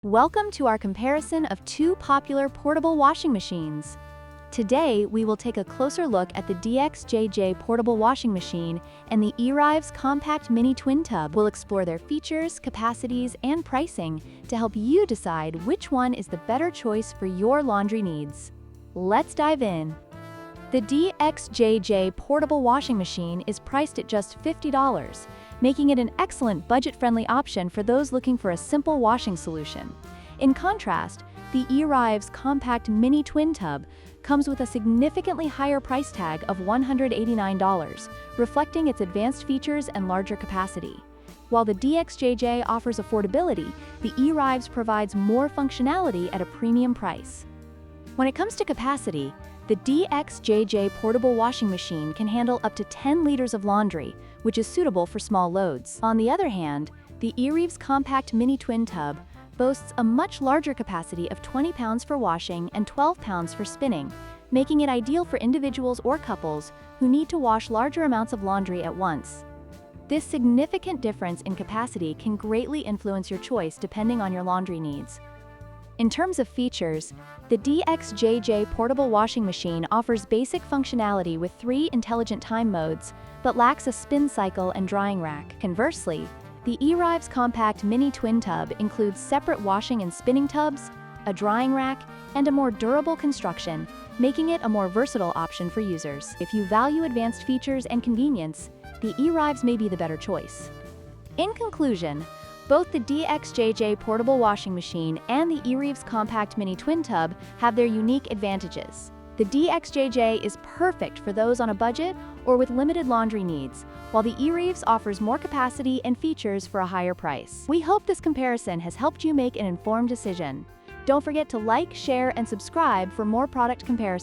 Welcome to our comparison of two popular portable washing machines. Today, we will take a closer look at the DXJJ portable washing machine and the Erivess compact mini twin tub. We'll explore their features, capacities, and pricing to help you decide which one is the better choice for your laundry needs. Let's dive in. The DXJJ portable washing machine is priced at just $50, making it an excellent budget-friendly option for those looking for a simple washing solution. In contrast, the Erivess compact mini twin tub comes with a significantly higher price tag of $189, reflecting its advanced features and larger capacity. While the DXJJ offers affordability, the Erivess provides more functionality at a premium price. When it comes to capacity, the DXJJ portable washing machine can handle up to 10 liters of laundry, which is suitable for small loads. On the other hand, the Erivess compact mini twin tub boasts a much larger capacity of 20 pounds for washing and 12 pounds for spinning, making it ideal for individuals or couples who need to wash larger amounts of laundry at once. This significant difference in capacity can greatly influence your choice depending on your laundry needs. In terms of features, the DXJJ portable washing machine offers basic functionality with 3 intelligent time modes, but lacks a spin cycle and drying rack. Conversely, the Erivess compact mini twin tub includes separate washing and spinning tubs, a drying rack, and a more durable construction, making it a more versatile option for users. If you value advanced features and convenience, the Erivess may be the better choice. In conclusion, both the DXJJ portable washing machine and the Erivess compact mini twin tub have their unique advantages. The DXJJ is perfect for those on a budget or with limited laundry needs, while the Erivess offers more capacity and features for a higher price. We hope this comparison has helped you make an informed decision. Don't forget to like, share, and subscribe for more product comparisons.